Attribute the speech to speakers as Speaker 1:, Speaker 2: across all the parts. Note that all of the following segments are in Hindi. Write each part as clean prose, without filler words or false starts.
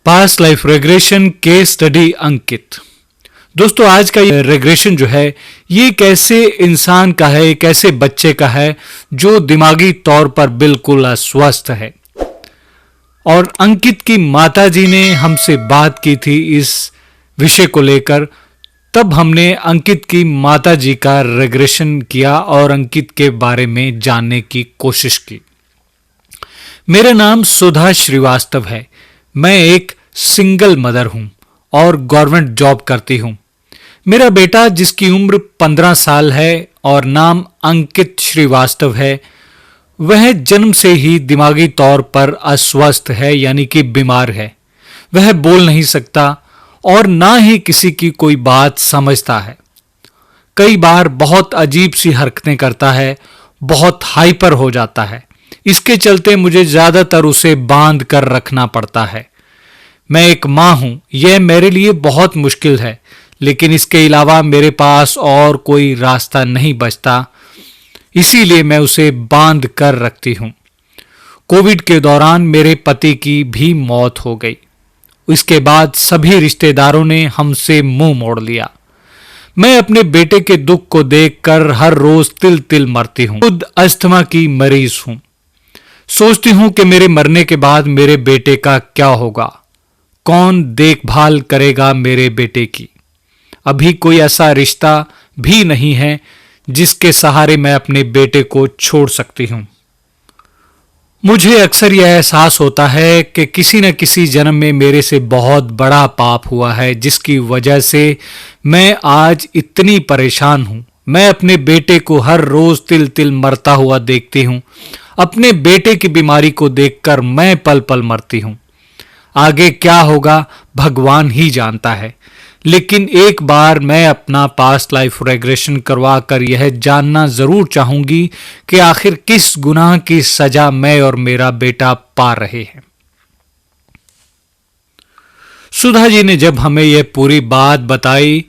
Speaker 1: Past life regression case study Ankit. दोस्तों, आज का ये रेग्रेशन जो है ये कैसे इंसान का है, कैसे बच्चे का है जो दिमागी तौर पर बिल्कुल अस्वस्थ है। और अंकित की माताजी ने हमसे बात की थी इस विषय को लेकर। तब हमने अंकित की माताजी का रेग्रेशन किया और अंकित के बारे में जानने की कोशिश की। मेरा नाम सुधा श्रीवास्तव है। मैं एक सिंगल मदर हूं और गवर्नमेंट जॉब करती हूं। मेरा बेटा जिसकी उम्र 15 साल है और नाम अंकित श्रीवास्तव है, वह जन्म से ही दिमागी तौर पर अस्वस्थ है, यानी कि बीमार है। वह बोल नहीं सकता और ना ही किसी की कोई बात समझता है। कई बार बहुत अजीब सी हरकतें करता है, बहुत हाइपर हो जाता है। इसके चलते मुझे ज्यादातर उसे बांध कर रखना पड़ता है। मैं एक मां हूं, यह मेरे लिए बहुत मुश्किल है, लेकिन इसके अलावा मेरे पास और कोई रास्ता नहीं बचता, इसीलिए मैं उसे बांध कर रखती हूं। कोविड के दौरान मेरे पति की भी मौत हो गई। इसके बाद सभी रिश्तेदारों ने हमसे मुंह मोड़ लिया। मैं अपने बेटे के दुख को देखकर हर रोज तिल तिल मरती हूं। खुद अस्थमा की मरीज हूं। सोचती हूं कि मेरे मरने के बाद मेरे बेटे का क्या होगा, कौन देखभाल करेगा मेरे बेटे की। अभी कोई ऐसा रिश्ता भी नहीं है जिसके सहारे मैं अपने बेटे को छोड़ सकती हूं। मुझे अक्सर यह एहसास होता है कि किसी न किसी जन्म में मेरे से बहुत बड़ा पाप हुआ है, जिसकी वजह से मैं आज इतनी परेशान हूं। मैं अपने बेटे को हर रोज तिल तिल मरता हुआ देखती हूं। अपने बेटे की बीमारी को देखकर मैं पल पल मरती हूं। आगे क्या होगा भगवान ही जानता है, लेकिन एक बार मैं अपना पास्ट लाइफ रेग्रेशन करवा कर यह जानना जरूर चाहूंगी कि आखिर किस गुनाह की सजा मैं और मेरा बेटा पा रहे हैं। सुधा जी ने जब हमें यह पूरी बात बताई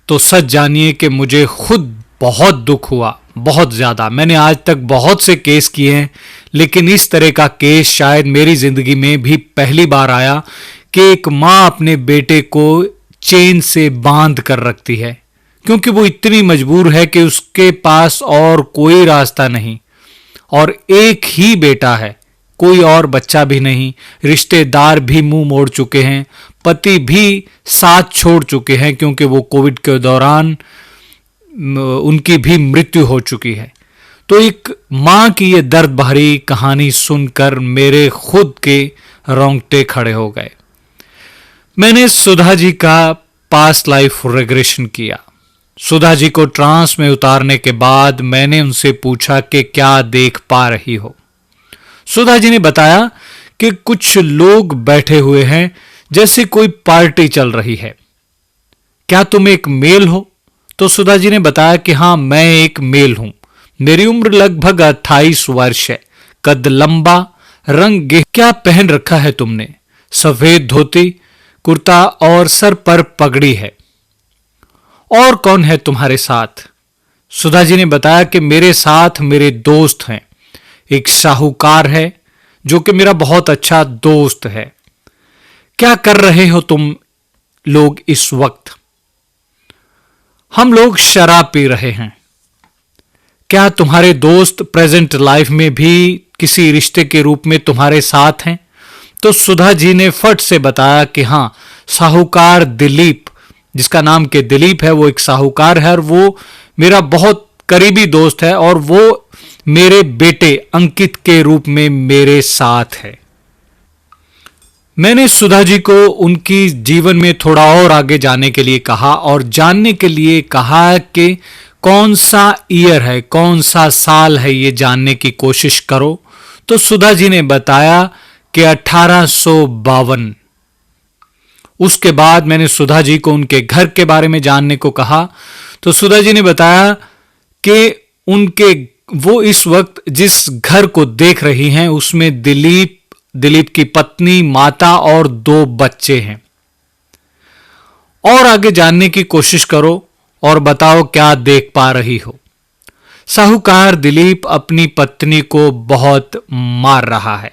Speaker 1: तो सच जानिए कि मुझे खुद बहुत दुख हुआ, बहुत ज्यादा। मैंने आज तक बहुत से केस किए हैं, लेकिन इस तरह का केस शायद मेरी जिंदगी में भी पहली बार आया कि एक मां अपने बेटे को चेन से बांध कर रखती है, क्योंकि वो इतनी मजबूर है कि उसके पास और कोई रास्ता नहीं। और एक ही बेटा है, कोई और बच्चा भी नहीं। रिश्तेदार भी मुंह मोड़ चुके हैं, पति भी साथ छोड़ चुके हैं, क्योंकि वो कोविड के दौरान उनकी भी मृत्यु हो चुकी है। तो एक मां की ये दर्द भरी कहानी सुनकर मेरे खुद के रोंगटे खड़े हो गए। मैंने सुधा जी का पास्ट लाइफ रेग्रेशन किया। सुधा जी को ट्रांस में उतारने के बाद मैंने उनसे पूछा कि क्या देख पा रही हो। सुधा जी ने बताया कि कुछ लोग बैठे हुए हैं, जैसे कोई पार्टी चल रही है। क्या तुम एक मेल हो? तो सुधा जी ने बताया कि हां, मैं एक मेल हूं। मेरी उम्र लगभग 28 वर्ष है। कद लंबा, रंग क्या पहन रखा है तुमने? सफेद धोती कुर्ता और सर पर पगड़ी है। और कौन है तुम्हारे साथ? सुधा जी ने बताया कि मेरे साथ मेरे दोस्त हैं। एक साहूकार है जो कि मेरा बहुत अच्छा दोस्त है। क्या कर रहे हो तुम लोग इस वक्त? हम लोग शराब पी रहे हैं। क्या तुम्हारे दोस्त प्रेजेंट लाइफ में भी किसी रिश्ते के रूप में तुम्हारे साथ हैं? तो सुधा जी ने फट से बताया कि हां, साहूकार दिलीप, जिसका नाम के दिलीप है, वो एक साहूकार है और वो मेरा बहुत करीबी दोस्त है और वो मेरे बेटे अंकित के रूप में मेरे साथ है। मैंने सुधा जी को उनकी जीवन में थोड़ा और आगे जाने के लिए कहा और जानने के लिए कहा कि कौन सा ईयर है, कौन सा साल है, ये जानने की कोशिश करो। तो सुधा जी ने बताया कि 1852। उसके बाद मैंने सुधा जी को उनके घर के बारे में जानने को कहा। तो सुधा जी ने बताया कि वो इस वक्त जिस घर को देख रही हैं उसमें दिलीप की पत्नी, माता और 2 बच्चे हैं। और आगे जानने की कोशिश करो और बताओ क्या देख पा रही हो। साहूकार दिलीप अपनी पत्नी को बहुत मार रहा है।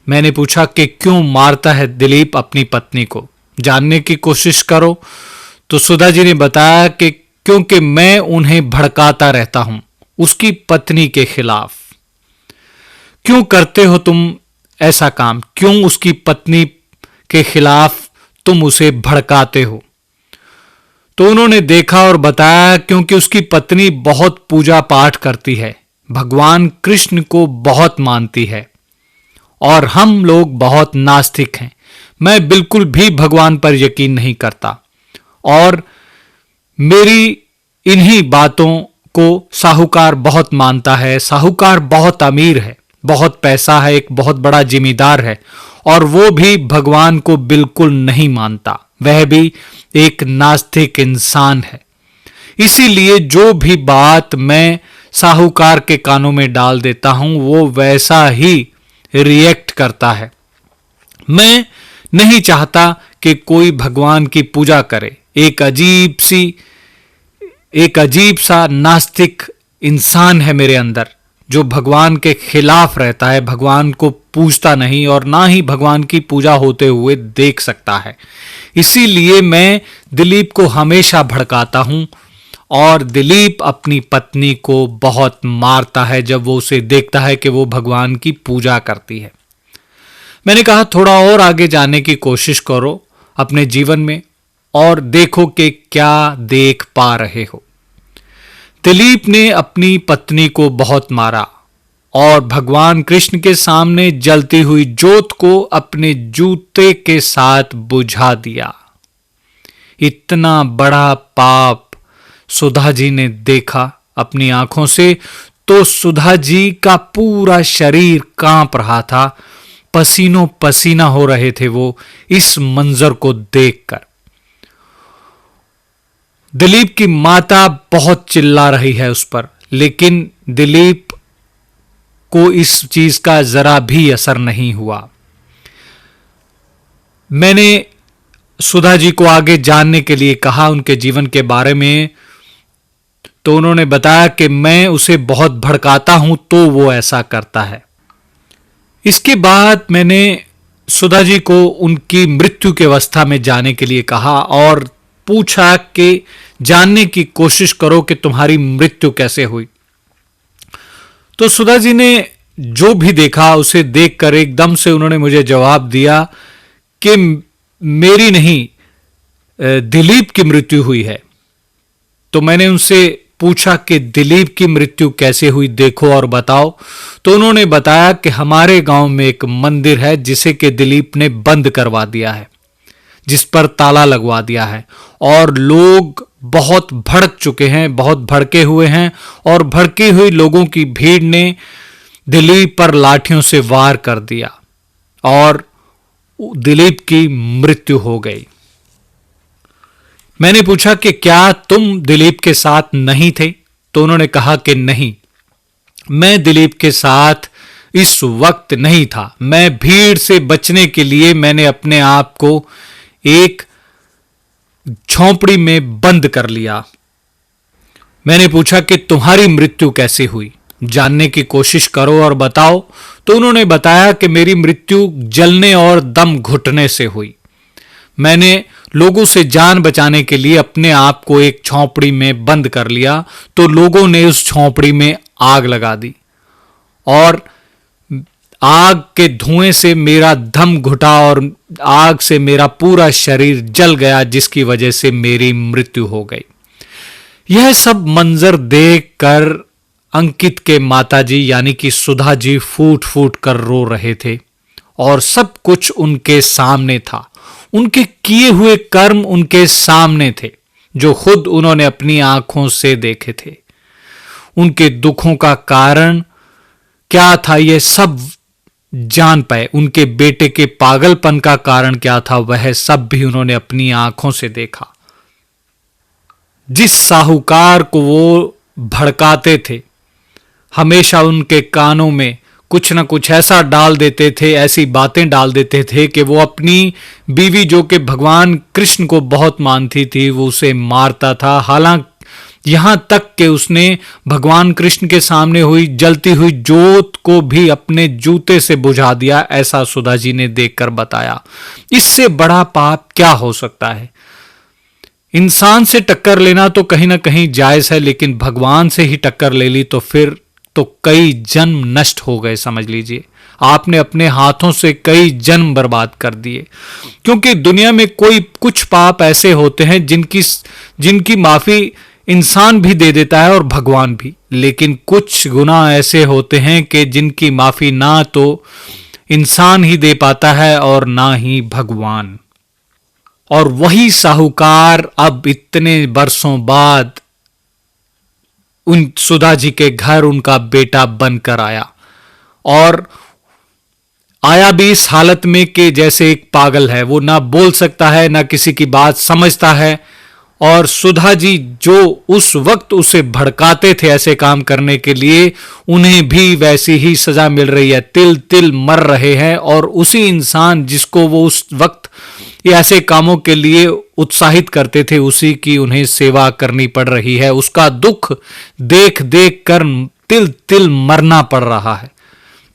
Speaker 1: मैंने पूछा कि क्यों मारता है दिलीप अपनी पत्नी को, जानने की कोशिश करो। तो सुधा जी ने बताया कि क्योंकि मैं उन्हें भड़काता रहता हूं उसकी पत्नी के खिलाफ। क्यों करते हो तुम ऐसा काम, क्यों उसकी पत्नी के खिलाफ तुम उसे भड़काते हो? तो उन्होंने देखा और बताया क्योंकि उसकी पत्नी बहुत पूजा पाठ करती है, भगवान कृष्ण को बहुत मानती है और हम लोग बहुत नास्तिक हैं। मैं बिल्कुल भी भगवान पर यकीन नहीं करता और मेरी इन्हीं बातों को साहूकार बहुत मानता है। साहूकार बहुत अमीर है, बहुत पैसा है, एक बहुत बड़ा जिम्मेदार है और वो भी भगवान को बिल्कुल नहीं मानता, वह भी एक नास्तिक इंसान है। इसीलिए जो भी बात मैं साहूकार के कानों में डाल देता हूं वो वैसा ही रिएक्ट करता है। मैं नहीं चाहता कि कोई भगवान की पूजा करे। एक अजीब सा नास्तिक इंसान है मेरे अंदर जो भगवान के खिलाफ रहता है, भगवान को पूजता नहीं और ना ही भगवान की पूजा होते हुए देख सकता है। इसीलिए मैं दिलीप को हमेशा भड़काता हूं और दिलीप अपनी पत्नी को बहुत मारता है जब वो उसे देखता है कि वो भगवान की पूजा करती है। मैंने कहा थोड़ा और आगे जाने की कोशिश करो अपने जीवन में और देखो कि क्या देख पा रहे हो। दिलीप ने अपनी पत्नी को बहुत मारा और भगवान कृष्ण के सामने जलती हुई जोत को अपने जूते के साथ बुझा दिया। इतना बड़ा पाप सुधा जी ने देखा अपनी आंखों से तो सुधा जी का पूरा शरीर कांप रहा था, पसीनों पसीना हो रहे थे वो इस मंजर को देखकर। दिलीप की माता बहुत चिल्ला रही है उस पर, लेकिन दिलीप को इस चीज का जरा भी असर नहीं हुआ। मैंने सुधा जी को आगे जानने के लिए कहा उनके जीवन के बारे में, तो उन्होंने बताया कि मैं उसे बहुत भड़काता हूं तो वो ऐसा करता है। इसके बाद मैंने सुधा जी को उनकी मृत्यु की अवस्था में जाने के लिए कहा और पूछा कि जानने की कोशिश करो कि तुम्हारी मृत्यु कैसे हुई। तो सुधा जी ने जो भी देखा उसे देखकर एकदम से उन्होंने मुझे जवाब दिया कि मेरी नहीं, दिलीप की मृत्यु हुई है। तो मैंने उनसे पूछा कि दिलीप की मृत्यु कैसे हुई, देखो और बताओ। तो उन्होंने बताया कि हमारे गांव में एक मंदिर है जिसे कि दिलीप ने बंद करवा दिया है, जिस पर ताला लगवा दिया है और लोग बहुत भड़क चुके हैं, बहुत भड़के हुए हैं और भड़की हुई लोगों की भीड़ ने दिलीप पर लाठियों से वार कर दिया और दिलीप की मृत्यु हो गई। मैंने पूछा कि क्या तुम दिलीप के साथ नहीं थे? तो उन्होंने कहा कि नहीं, मैं दिलीप के साथ इस वक्त नहीं था। मैं भीड़ से बचने के लिए मैंने अपने आप को एक झोंपड़ी में बंद कर लिया। मैंने पूछा कि तुम्हारी मृत्यु कैसे हुई, जानने की कोशिश करो और बताओ। तो उन्होंने बताया कि मेरी मृत्यु जलने और दम घुटने से हुई। मैंने लोगों से जान बचाने के लिए अपने आप को एक झोंपड़ी में बंद कर लिया तो लोगों ने उस झोंपड़ी में आग लगा दी और आग के धुएं से मेरा दम घुटा और आग से मेरा पूरा शरीर जल गया, जिसकी वजह से मेरी मृत्यु हो गई। यह सब मंजर देखकर अंकित के माताजी यानी कि सुधा जी फूट फूट कर रो रहे थे और सब कुछ उनके सामने था। उनके किए हुए कर्म उनके सामने थे जो खुद उन्होंने अपनी आंखों से देखे थे। उनके दुखों का कारण क्या था यह सब जान पाए। उनके बेटे के पागलपन का कारण क्या था वह सब भी उन्होंने अपनी आंखों से देखा। जिस साहूकार को वो भड़काते थे, हमेशा उनके कानों में कुछ न कुछ ऐसा डाल देते थे, ऐसी बातें डाल देते थे कि वो अपनी बीवी जो कि भगवान कृष्ण को बहुत मानती थी वो उसे मारता था। हालांकि यहां तक कि उसने भगवान कृष्ण के सामने हुई जलती हुई जोत को भी अपने जूते से बुझा दिया, ऐसा सुधा जी ने देखकर बताया। इससे बड़ा पाप क्या हो सकता है? इंसान से टक्कर लेना तो कहीं ना कहीं जायज है, लेकिन भगवान से ही टक्कर ले ली तो फिर तो कई जन्म नष्ट हो गए। समझ लीजिए, आपने अपने हाथों से कई जन्म बर्बाद कर दिए। क्योंकि दुनिया में कुछ पाप ऐसे होते हैं जिनकी माफी इंसान भी दे देता है और भगवान भी, लेकिन कुछ गुनाह ऐसे होते हैं कि जिनकी माफी ना तो इंसान ही दे पाता है और ना ही भगवान। और वही साहूकार अब इतने बरसों बाद उन सुधा जी के घर उनका बेटा बनकर आया, और आया भी इस हालत में कि जैसे एक पागल है। वो ना बोल सकता है, ना किसी की बात समझता है। और सुधा जी जो उस वक्त उसे भड़काते थे ऐसे काम करने के लिए, उन्हें भी वैसी ही सजा मिल रही है। तिल तिल मर रहे हैं, और उसी इंसान जिसको वो उस वक्त ऐसे कामों के लिए उत्साहित करते थे, उसी की उन्हें सेवा करनी पड़ रही है। उसका दुख देख देख कर तिल तिल मरना पड़ रहा है।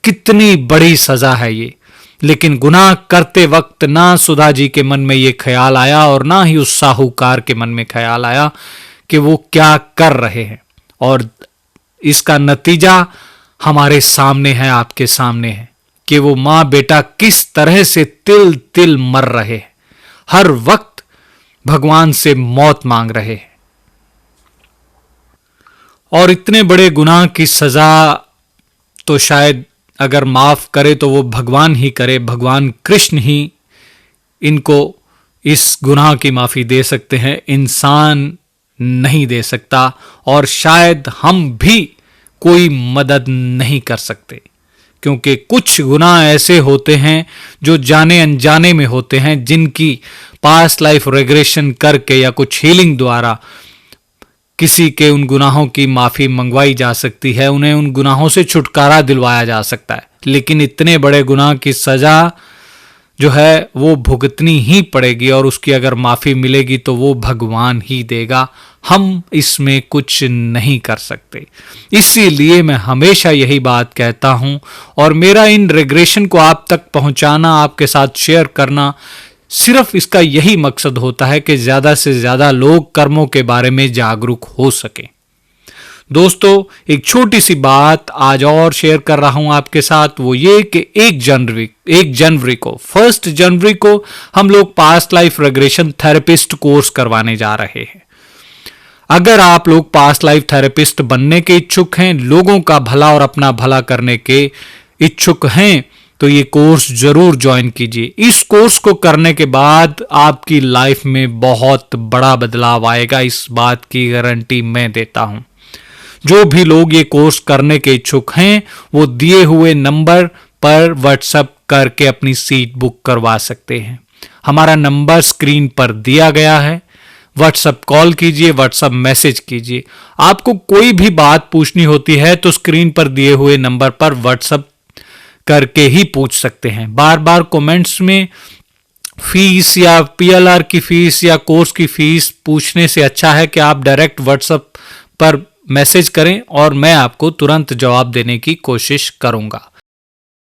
Speaker 1: कितनी बड़ी सजा है ये। लेकिन गुनाह करते वक्त ना सुधा जी के मन में ये ख्याल आया और ना ही उस साहूकार के मन में ख्याल आया कि वो क्या कर रहे हैं। और इसका नतीजा हमारे सामने है, आपके सामने है कि वो मां बेटा किस तरह से तिल तिल मर रहे हैं, हर वक्त भगवान से मौत मांग रहे हैं। और इतने बड़े गुनाह की सजा तो शायद अगर माफ करे तो वो भगवान ही करे। भगवान कृष्ण ही इनको इस गुनाह की माफी दे सकते हैं, इंसान नहीं दे सकता। और शायद हम भी कोई मदद नहीं कर सकते, क्योंकि कुछ गुनाह ऐसे होते हैं जो जाने अनजाने में होते हैं, जिनकी पास्ट लाइफ रेग्रेशन करके या कुछ हीलिंग द्वारा किसी के उन गुनाहों की माफी मंगवाई जा सकती है, उन्हें उन गुनाहों से छुटकारा दिलवाया जा सकता है। लेकिन इतने बड़े गुनाह की सजा जो है वो भुगतनी ही पड़ेगी, और उसकी अगर माफी मिलेगी तो वो भगवान ही देगा, हम इसमें कुछ नहीं कर सकते। इसीलिए मैं हमेशा यही बात कहता हूं, और मेरा इन रेग्रेशन को आप तक पहुंचाना, आपके साथ शेयर करना, सिर्फ इसका यही मकसद होता है कि ज्यादा से ज्यादा लोग कर्मों के बारे में जागरूक हो सके। दोस्तों, एक छोटी सी बात आज और शेयर कर रहा हूं आपके साथ, वो ये कि 1 जनवरी को 1 जनवरी को हम लोग past life regression therapist course करवाने जा रहे हैं। अगर आप लोग पास्ट लाइफ थेरेपिस्ट बनने के इच्छुक हैं, लोगों का भला और अपना भला करने के इच्छुक हैं, तो ये कोर्स जरूर ज्वाइन कीजिए। इस कोर्स को करने के बाद आपकी लाइफ में बहुत बड़ा बदलाव आएगा, इस बात की गारंटी मैं देता हूं। जो भी लोग ये कोर्स करने के इच्छुक हैं, वो दिए हुए नंबर पर व्हाट्सएप करके अपनी सीट बुक करवा सकते हैं। हमारा नंबर स्क्रीन पर दिया गया है। व्हाट्सएप कॉल कीजिए, व्हाट्सएप मैसेज कीजिए। आपको कोई भी बात पूछनी होती है तो स्क्रीन पर दिए हुए नंबर पर व्हाट्सएप करके ही पूछ सकते हैं। बार बार कमेंट्स में फीस या पीएलआर की फीस या कोर्स की फीस पूछने से अच्छा है कि आप डायरेक्ट व्हाट्सएप पर मैसेज करें और मैं आपको तुरंत जवाब देने की कोशिश करूंगा।